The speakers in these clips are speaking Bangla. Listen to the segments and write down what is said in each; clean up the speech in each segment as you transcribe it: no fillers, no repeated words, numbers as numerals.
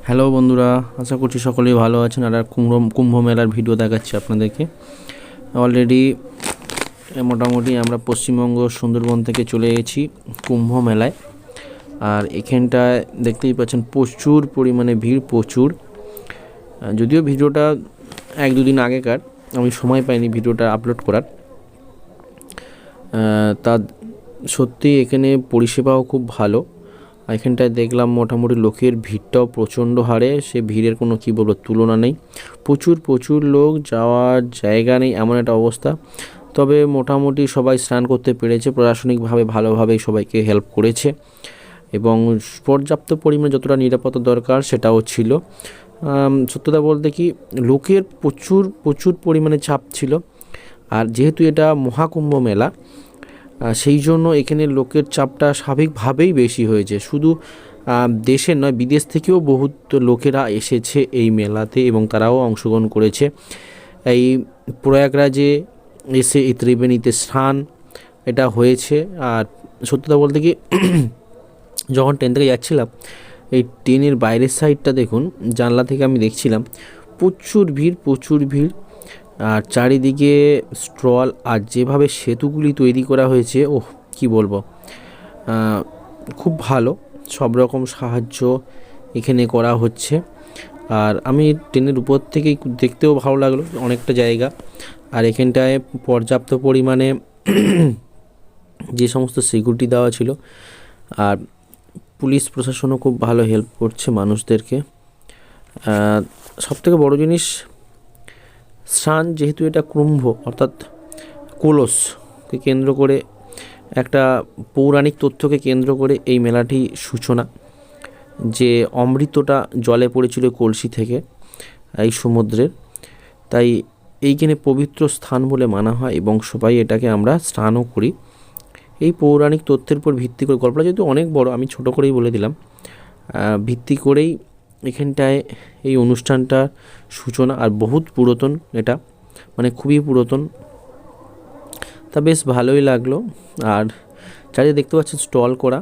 হ্যালো বন্ধুরা, আশা করছি সকলেই ভালো আছেন। আর কুম্ভ মেলার ভিডিও দেখাচ্ছি আপনাদেরকে। অলরেডি মোটামুটি আমরা পশ্চিমবঙ্গ সুন্দরবন থেকে চলে গেছি কুম্ভ মেলায়। আর এখানটায় দেখতেই পাচ্ছেন প্রচুর পরিমাণে ভিড়, প্রচুর। যদিও ভিডিওটা 1-2 দিন আগেকার, আমি সময় পাইনি ভিডিওটা আপলোড করার। তা সত্যি এখানে পরিষেবাও খুব ভালো। এখানটায় দেখলাম মোটামুটি লোকের ভিড়টাও প্রচণ্ড হারে, সে ভিড়ের কোনো কী বলবো তুলনা নেই। প্রচুর লোক, যাওয়ার জায়গা নেই এমন একটা অবস্থা। তবে মোটামুটি সবাই স্নান করতে পেরেছে, প্রশাসনিকভাবে ভালোভাবেই সবাইকে হেল্প করেছে এবং পর্যাপ্ত পরিমাণে যতটা নিরাপত্তা দরকার সেটাও ছিল। সত্যতা বলতে কি, লোকের প্রচুর পরিমাণে চাপ ছিল। আর যেহেতু এটা মহাকুম্ভ মেলা, সেই জন্য এখানে লোকের চাপটা স্বাভাবিকভাবেই বেশি হয়েছে। শুধু দেশের নয়, বিদেশ থেকেও বহুত লোকেরা এসেছে এই মেলাতে এবং তারাও অংশগ্রহণ করেছে। এই প্রয়াগরাজে এসে এই ত্রিবেণীতে স্নান এটা হয়েছে। আর সত্যতা বলতে কি, যখন ট্রেন থেকে যাচ্ছিলাম, এই ট্রেনের বাইরের সাইডটা দেখুন, জানলা থেকে আমি দেখছিলাম প্রচুর ভিড়। আর চারিদিকে স্টল, আর যেভাবে সেতুগুলি তৈরি করা হয়েছে, ওহ কি বলবো, খুব ভালো। সব রকম সাহায্য এখানে করা হচ্ছে। আর আমি ট্রেনের উপর থেকেই দেখতেও ভালো লাগলো অনেকটা জায়গা। আর এখানটায় পর্যাপ্ত পরিমাণে যে সমস্ত সিকিউরিটি দেওয়া ছিল, আর পুলিশ প্রশাসনও খুব ভালো হেল্প করছে মানুষদেরকে। সবথেকে বড় জিনিস, স্নান যেহেতু এটা কুম্ভ অর্থাৎ কলসকে কেন্দ্র করে, একটা পৌরাণিক তথ্যকে কেন্দ্র করে এই মেলাটি সূচনা, যে অমৃতটা জলে পড়েছিল কলসি থেকে এই সমুদ্রের, তাই এইখানে পবিত্র স্থান বলে মানা হয় এবং সবাই এটাকে আমরা স্নানও করি। এই পৌরাণিক তথ্যের উপর ভিত্তি করে, গল্পটা যেহেতু অনেক বড়, আমি ছোট করেই বলে দিলাম, ভিত্তি করেই এখানটায় এই অনুষ্ঠানটা সূচনা। আর বহুত পুরাতন এটা, মানে খুবই পুরাতন। তা বেশ ভালোই লাগলো। আর চারিদিকে দেখতে পাচ্ছেন স্টল করা,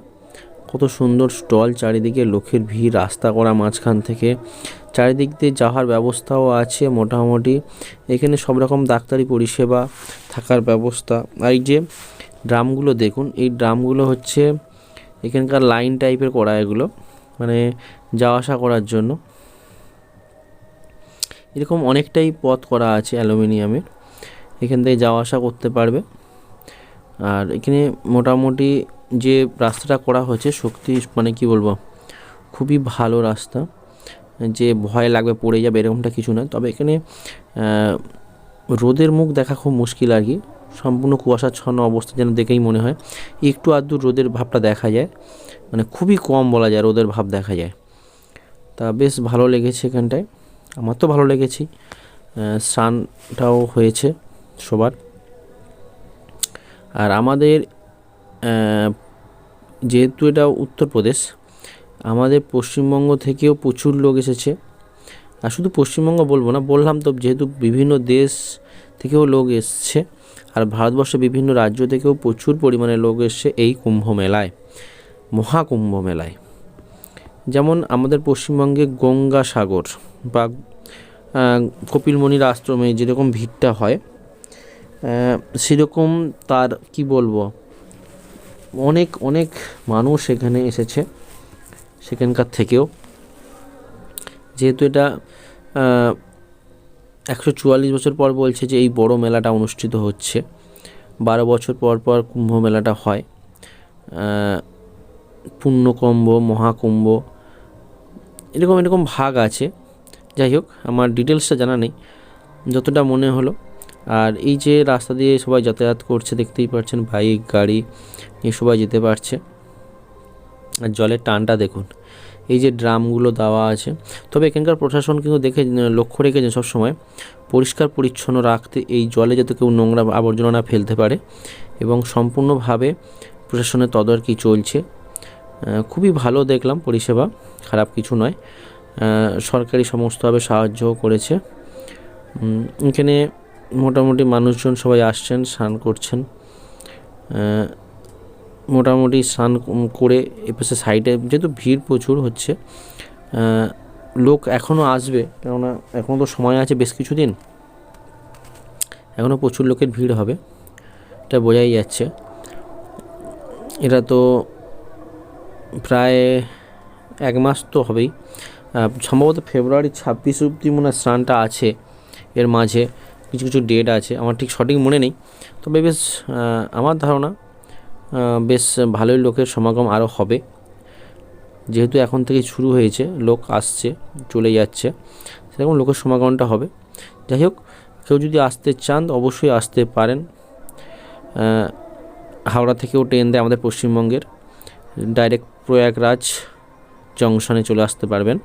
কত সুন্দর স্টল, চারিদিকে লোকের ভিড়, রাস্তা করা মাঝখান থেকে, চারিদিক দিয়ে যাওয়ার ব্যবস্থাও আছে মোটামুটি। এখানে সব রকম ডাক্তারি পরিষেবা, থাকার ব্যবস্থা। আর এই যে ড্রামগুলো দেখুন, এই ড্রামগুলো হচ্ছে এখানকার লাইন টাইপের করা, এগুলো মানে যাওয়া আসা করার জন্য। এরকম অনেকটাই পথ করা আছে অ্যালুমিনিয়ামের, এখান থেকে যাওয়া আসা করতে পারবে। আর এখানে মোটামুটি যে রাস্তাটা করা হয়েছে, শক্তি মানে কি বলবো, খুবই ভালো রাস্তা, যে ভয় লাগবে পড়ে যাবে এরকমটা কিছু নয়। তবে এখানে রোদের মুখ দেখা খুব মুশকিল আর কি, সম্পূর্ণ কুয়াশাচ্ছন্ন অবস্থা যেন দেখেই মনে হয়। একটু আধটু রোদের ভাবটা দেখা যায়, মানে খুবই কম বলা যায় রোদের ভাব দেখা যায়। তা বেশ ভালো লেগেছে এখানটায়, আমার তো ভালো লেগেছে। স্নানটাও হয়েছে সবার। আর আমাদের যেহেতু এটা উত্তরপ্রদেশ, আমাদের পশ্চিমবঙ্গ থেকেও প্রচুর লোক এসেছে। আর শুধু পশ্চিমবঙ্গ বলবো না, বললাম তো, যেহেতু বিভিন্ন দেশ থেকেও লোক এসছে, আর ভারতবর্ষের বিভিন্ন রাজ্য থেকেও প্রচুর পরিমাণে লোক এসছে এই কুম্ভ মেলায়, মহাকুম্ভ মেলায়। যেমন আমাদের পশ্চিমবঙ্গে গঙ্গাসাগর বা কপিলমুনির আশ্রমে যেরকম ভিড়টা হয়, সেরকম তার কি বলবো, অনেক মানুষ এখানে এসেছে সেখানকার থেকেও। যেহেতু এটা 144 বছর পর বলছে যে এই বড় মেলাটা অনুষ্ঠিত হচ্ছে, 12 বছর পর কুম্ভ মেলাটা হয়। পূর্ণকুম্ভ, মহাকুম্ভ, এরকম ভাগ আছে। যাই হোক, আমার ডিটেলসটা জানা নেই, যতটা মনে হলো। আর এই যে রাস্তা দিয়ে সবাই যাতায়াত করছে, দেখতেই পাচ্ছেন বাইক গাড়ি নিয়ে সবাই যেতে পারছে। আর জলের টানটা দেখুন, এই যে ড্রামগুলো দেওয়া আছে। তবে এখানকার প্রশাসন কিন্তু লক্ষ্য রেখেছে সবসময় পরিষ্কার পরিচ্ছন্ন রাখতে, এই জলে যাতে কেউ নোংরা আবর্জনা না ফেলতে পারে, এবং সম্পূর্ণভাবে প্রশাসনের তদারকি চলছে। খুবই ভালো দেখলাম পরিষেবা, খারাপ কিছু নয়। সরকারি সমস্তভাবে সাহায্যও করেছে। এখানে মোটামুটি মানুষজন সবাই আসছেন, স্নান করছেন। মোটামুটি স্নান করে এপাশে সাইডে যেহেতু ভিড় প্রচুর হচ্ছে, লোক এখনও আসবে, কেননা এখনও তো সময় আছে বেশ কিছুদিন, এখনও প্রচুর লোকের ভিড় হবে, এটা বোঝাই যাচ্ছে। এটা তো প্রায় 1 মাস তো হবেই, সম্ভবত ফেব্রুয়ারি 26 অবধি মনে হয় স্নানটা আছে, এর মাঝে কিছু কিছু ডেট আছে, আমার ঠিক সঠিক মনে নেই। তবে বেশ আমার ধারণা বেশ ভালোই লোকের সমাগম আরও হবে, যেহেতু এখন থেকে শুরু হয়েছে, লোক আসছে চলে যাচ্ছে, সেরকম লোকের সমাগমটা হবে। যাই হোক, কেউ যদি আসতে চান অবশ্যই আসতে পারেন। হাওড়া থেকেও ট্রেন দেয় আমাদের পশ্চিমবঙ্গের, ডাইরেক্ট প্রয়াগরাজ জংশনে চলে আসতে পারবেন।